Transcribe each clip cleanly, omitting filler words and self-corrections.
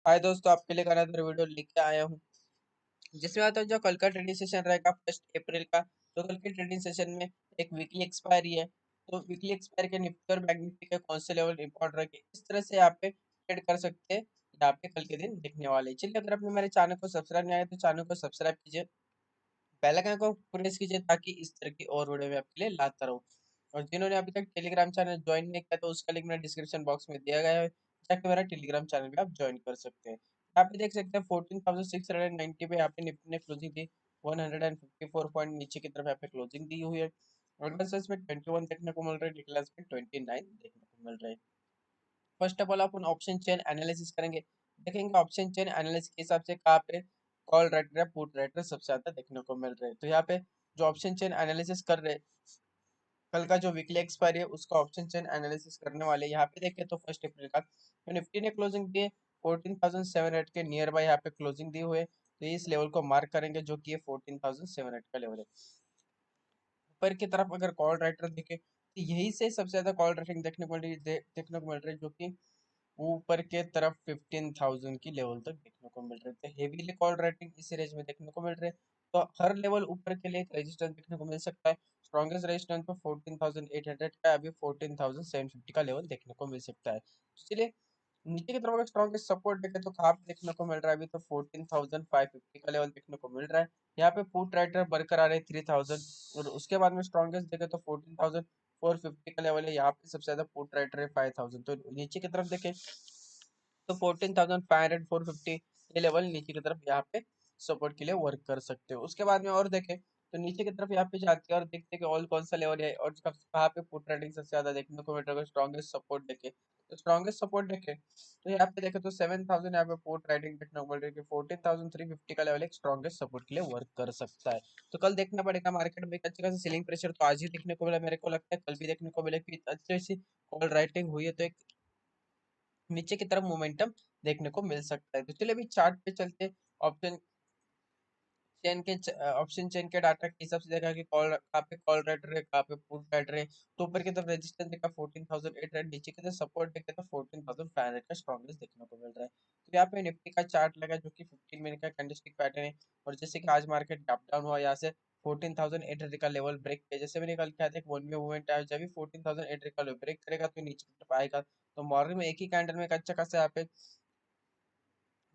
हाय दोस्तों, आपके लिए अनदर वीडियो लेके आया हूँ जिसमें आता है जो कल का ट्रेडिंग सेशन रहेगा 1 अप्रैल का। तो कल के ट्रेडिंग सेशन में एक वीकली एक्सपायरी है। तो वीकली एक्सपायरी के निफ्टी और बैंक निफ्टी के कौन से लेवल इंपॉर्टेंट रखे, इस तरह से यहाँ पे ट्रेड कर सकते हैं। यहाँ पे कल के दिन दिखने वाले हैं। चलिए, अगर आपने मेरे चैनल को सब्सक्राइब नहीं आया तो चैनल को सब्सक्राइब कीजिए, बेल आइकन को प्रेस कीजिए ताकि इस तरह की और वीडियो में आपके लिए लाता रहूं। और जिन्होंने अभी तक टेलीग्राम चैनल ज्वाइन नहीं किया तो उसका लिंक मैंने डिस्क्रिप्शन बॉक्स में दिया गया है, जाके मेरा टेलीग्राम चैनल भी आप ज्वाइन कर सकते हैं। यहाँ पे देख सकते हैं 14,690 पे यहाँ पे निफ्टी ने क्लोजिंग दी। 154 पॉइंट नीचे की तरफ यहाँ पे क्लोजिंग दी हुई है। एडवांसेस में 21 देखने को मिल रहा है, डिक्लेयर्स में 29 देखने को मिल रहा है। First of all upon option chain analysis करेंगे। देखेंगे ऑप्शन चेन एनालिसिस के हिसाब से कहाँ पे कॉल राइटर या पुट राइटर सबसे ज्यादा देखने को मिल रहे हैं। तो यहाँ पे जो ऑप्शन चेन एनालिसिस कर रहे हैं, कल का जो वीकली एक्सपायरी है उसका ऑप्शन चेन एनालिसिस करने वाले यहाँ पे देखें तो 1 अप्रैल का तो निफ्टी ने क्लोजिंग दी है 14,700 के नियर बाय यहाँ पे क्लोजिंग दी हुई है। तो इस लेवल को मार्क करेंगे जो कि 14,700 का लेवल है। ऊपर की तरफ अगर कॉल राइटर देखें तो यही से सबसे ज्यादा कॉल राइटिंग देखने को मिल रही है, देखने को मिल रही है, जो कि ऊपर के तरफ 15,000 की लेवल तक देखने को मिल रहे थे। हेवीली कॉल राइटिंग इसी रेंज में देखने को मिल रहे हैं। तो हर लेवल ऊपर के लिए एक रेजिस्टेंस देखने को मिल सकता है। स्ट्रॉन्गेस्ट रेजिस्टेंस पे 14,800 का, अभी 14,750 का लेवल देखने को मिल सकता है। तो चलिए, नीचे की तरफ अगर स्ट्रॉन्गेस्ट सपोर्ट देखें तो कहाँ पे देखने को मिल रहा है, अभी तो 14,550 का लेवल देखने को मिल रहा है। यहाँ पे पुट राइटर बरकरार है 3,000, और उसके बाद में स्ट्रॉन्गेस्ट देखें तो 14,450 का लेवल है। यहाँ पे सबसे ज्यादा पुट राइटर है 5,000। तो नीचे की तरफ देखें तो 14,500 450 ये लेवल नीचे की तरफ यहाँ पे सपोर्ट के लिए वर्क कर सकते हो। उसके बाद में और देखें तो नीचे की तरफ यहाँ पे जाते हैं और देखते हैं कि ऑल कौन सा लेवल है और कहाँ पे पुट रेटिंग सबसे ज्यादा देखने को मिल रहा है। स्ट्रॉन्गेस्ट सपोर्ट देखे तो स्ट्रॉन्गेस्ट सपोर्ट देखे तो यहाँ पे देखे तो 7,000 यहाँ पे पुट रेटिंग देखने को मिल रही है। 14,350 का लेवल एक स्ट्रॉन्गेस्ट सपोर्ट के लिए वर्क कर सकता है। तो कल देखना पड़ेगा मार्केट में अच्छा खासा सेलिंग प्रेशर तो आज ही देखने को मिला, मेरे को लगता है कल भी देखने को मिले कि अच्छी सी कॉल राइटिंग हुई है तो एक नीचे की तरफ मोमेंटम देखने को मिल सकता है। तो चलिए अभी चार्ट पे चलते हैं। ऑप्शन ऑप्शन चेन के डाटा के हिसाब से देखा कि कॉल कहाँ पे कॉल राइटर है, कहाँ पे पुट राइटर है। तो ऊपर की तरफ रेजिस्टेंस देखा 14,800, नीचे की तरफ सपोर्ट देखे तो 14,500 का स्ट्रॉन्गेस्ट देखने को मिल रहा है। तो यहाँ पे निफ्टी का चार्ट लगा जो कि 15 मिनट का कैंडलस्टिक पैटर्न है। और जैसे कि आज मार्केट गैप डाउन हुआ यहाँ से 14,800 का लेवल ब्रेक किया, जैसे मैंने कल किया था एक वन वे मूवमेंट आया, जब भी 14,800 का लेवल ब्रेक करेगा तो नीचे की तरफ आएगा। तो मॉर्निंग में एक ही कैंडल में एक अच्छा खासा यहाँ पे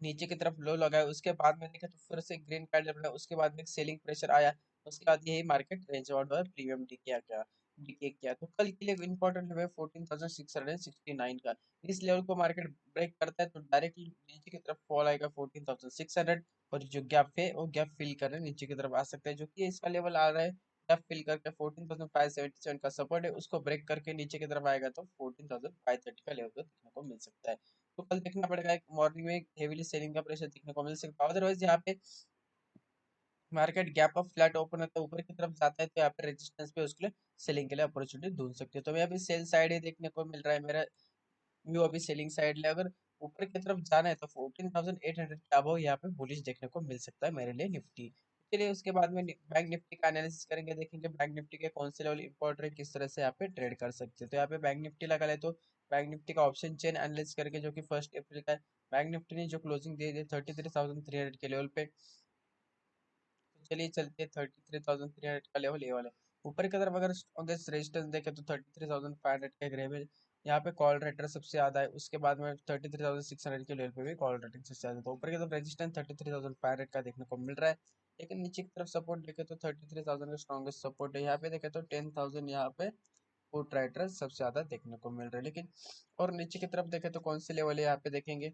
नीचे की तरफ लो लगा है। उसके बाद में देखे तो फिर से ग्रीन कैंडल बना, उसके बाद में सेलिंग प्रेशर आया। उसके बाद यही मार्केट रेंज आउट हुआ, प्रीमियम डीके किया। तो कल के लिए इंपॉर्टेंट लेवल 14,669 का, इस लेवल को मार्केट ब्रेक करता है तो डायरेक्टली नीचे की तरफ फॉल आएगा 14,600। और जो गैप है वो गैप फिल करने नीचे की तरफ आ सकता है, जो कि इसका लेवल आ रहा है गैप फिल करके 14,577 का सपोर्ट है, उसको ब्रेक करके नीचे की तरफ आएगा तो 14,530 का लेवल देखने को मिल सकता है। तो कल देखना पड़ेगा, एक मॉर्निंग में हेवीली सेलिंग का प्रेशर देखने को मिल सकता है। अदरवाइज यहाँ पे market gap up flat open होता है ऊपर की तरफ जाता है तो यहाँ पे रेजिस्टेंस पे उसके लिए सेलिंग के लिए अपॉर्चुनिटी ढूंढ सकते हो। तो अभी सेल साइड ही देखने को मिल रहा है, मेरा व्यू अभी सेलिंग साइड है। अगर ऊपर की तरफ जाना है तो 14,800 के अबव यहाँ पे बुलिश देखने को मिल सकता है मेरे लिए निफ्टी। चलिए उसके बाद में बैंक निफ्टी का एनालिसिस करेंगे, देखेंगे बैंक निफ्टी के कौन से लेवल इंपॉर्टेंट है, किस तरह से यहाँ पे ट्रेड कर सकते हैं। तो यहाँ पे बैंक निफ्टी लगा ले तो बैंक निफ्टी का ऑप्शन चेन एनालिसिस करके जो कि 1 अप्रैल का है, बैंक निफ्टी ने जो क्लोजिंग दी है 33,300 के लेवल पे। तो चलिए चलते हैं 33,300 का लेवल ये वाला है। ऊपर की तरफ अगर रेजिस्टेंस देखें तो 33,500 के ग्रे में यहाँ पे कॉल रेटर सबसे ज्यादा है। उसके बाद में 33,600 के लेवल पे भी कॉल रेटिंग सबसे ज्यादा है। तो ऊपर की तरफ रेजिस्टेंस 33,500 का देखने को मिल रहा है, लेकिन नीचे की तरफ सपोर्ट देखे तो 33,000 का स्ट्रॉन्गेस्ट सपोर्ट है। यहाँ पे देखे तो 10,000 यहाँ पे पुट राइटर सबसे ज्यादा देखने को मिल रहा है। लेकिन और नीचे की तरफ देखे तो कौन से लेवल है यहाँ पे देखेंगे,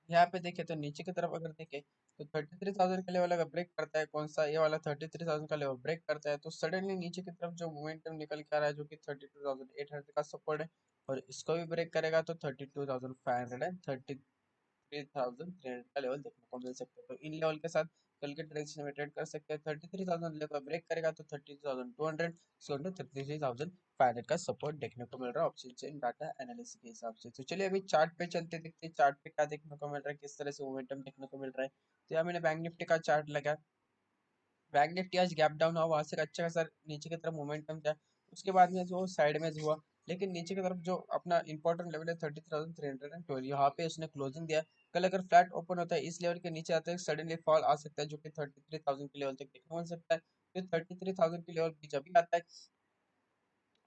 यहाँ पे देखे तो नीचे की तरफ अगर देखे तो 33,000 का लेवल अगर ब्रेक करता है, कौन सा ये वाला 33,000 का लेवल ब्रेक करता है तो सडनली नीचे की तरफ जो मोमेंटम निकल के आ रहा है जो कि 32,800 का सपोर्ट है। और इसको भी ब्रेक करेगा तो 32,500 एंड 33,300 का लेवल देखने को मिल सकता है। तो इन लेवल के साथ कल के ट्रेड में ट्रेड कर सकते हैं। 33,000 लेवल ब्रेक करेगा तो 32,200 33,500 का सपोर्ट देखने को मिल रहा है ऑप्शन चेन डाटा एनालिसिस के हिसाब से। तो चलिए अभी चार्ट पे चलते देखते हैं चार्ट पे क्या देखने को मिल रहा है, किस तरह से मोमेंटम देखने को मिल रहा है। तो यहाँ मैंने बैंक निफ्टी का चार्ट लगा, बैंक निफ्टी आज गैप डाउन हुआ, वहां से अच्छा खासा नीचे की तरफ मोमेंटम था। उसके बाद में जो साइड में हुआ लेकिन नीचे की तरफ जो अपना इंपॉर्टेंट लेवल है 33,312, यहाँ पे उसने क्लोजिंग दिया। कल अगर फ्लैट ओपन होता है इस लेवल के नीचे आता है, सडनली फॉल आ सकता है जो कि 33,000 के लेवल तक देखने को मिल सकता है। फिर 33,000 के लेवल जब भी आता है,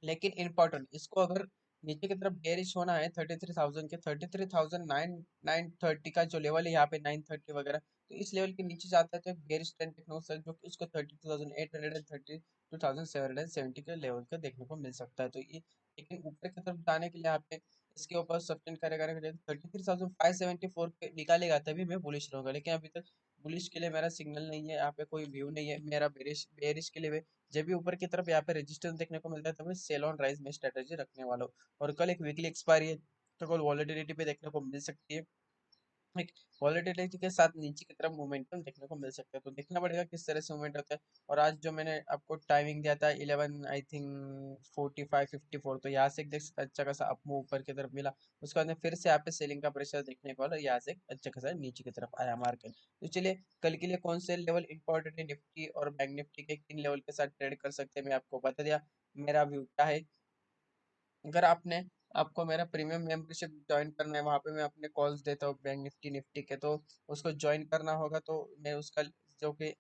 लेकिन इम्पोर्टेंट इसको अगर नीचे की तरफ बेरिश होना है 33,000 के 33,930 का जो लेवल है यहाँ पे 930 वगैरह, तो इस लेवल के नीचे जाता है तो एक बेरिश ट्रेंड देखने को मिल सकता है, जो कि उसको 32,800 एंड 32,770 के लेवल का देखने को मिल सकता है। तो ये लेकिन ऊपर की तरफ जाने के लिए यहाँ पे इसके ऊपर सस्टेन करेगा 33,574 पे निकालेगा तभी मैं बुलिश रहूंगा, लेकिन अभी तक बुलिश के लिए मेरा सिग्नल नहीं है, यहाँ पे कोई व्यू नहीं है मेरा बेरिश बेरिश के लिए। जब भी ऊपर की तरफ यहाँ पे रेजिस्टेंस देखने को मिलता है तो मैं सेल ऑन राइज में स्ट्रेटेजी रखने वाला हूँ। और कल एक वीकली एक्सपायरी है, तो कल वॉलेटिलिटी पे देखने को मिल सकती है, एक वॉलेटिलिटी के साथ नीचे की तरफ मोमेंटम देखने को मिल सकता है, तो देखना पड़ेगा किस तरह से मूवमेंट होता है। और आज जो मैंने आपको टाइमिंग दिया था 11 आई थिंक 45-54, तो यहाँ से देख सकते अच्छा खासा अप मूव ऊपर की तरफ मिला, उसके बाद में फिर से यहाँ पे सेलिंग का प्रेशर देखने को, और यहाँ से अच्छा खासा नीचे की तरफ आया मार्केट। तो चलिए कल के लिए कौन से लेवल इंपॉर्टेंट है निफ्टी और बैंक निफ्टी के, किन लेवल के साथ ट्रेड कर सकते हैं मैं आपको बता दिया। मेरा व्यू क्या है, अगर आपको मेरा प्रीमियम मेंबरशिप ज्वाइन करना है, वहाँ पे मैं अपने कॉल्स देता हूँ बैंक निफ्टी निफ्टी के, तो उसको ज्वाइन करना होगा, तो मैं उसका जो कि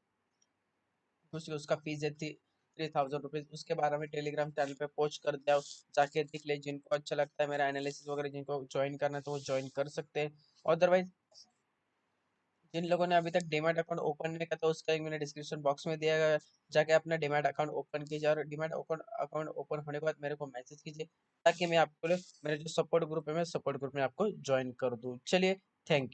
उसका फीस है 3,000 रुपीज, उसके बारे में टेलीग्राम चैनल पे पोस्ट कर दिया, जाके देख ले, जिनको अच्छा लगता है मेरा एनालिसिस वगैरह, जिनको ज्वाइन करना है तो वो ज्वाइन कर सकते हैं। अदरवाइज जिन लोगों ने अभी तक डीमैट अकाउंट ओपन नहीं किया तो उसका एक मैंने डिस्क्रिप्शन बॉक्स में दिया गया है, जाके अपना डीमैट अकाउंट ओपन कीजिए, और डीमैट अकाउंट ओपन होने के बाद मेरे को मैसेज कीजिए, ताकि मैं आपको मेरे जो सपोर्ट ग्रुप है मैं सपोर्ट ग्रुप में आपको ज्वाइन कर दूं। चलिए, थैंक यू।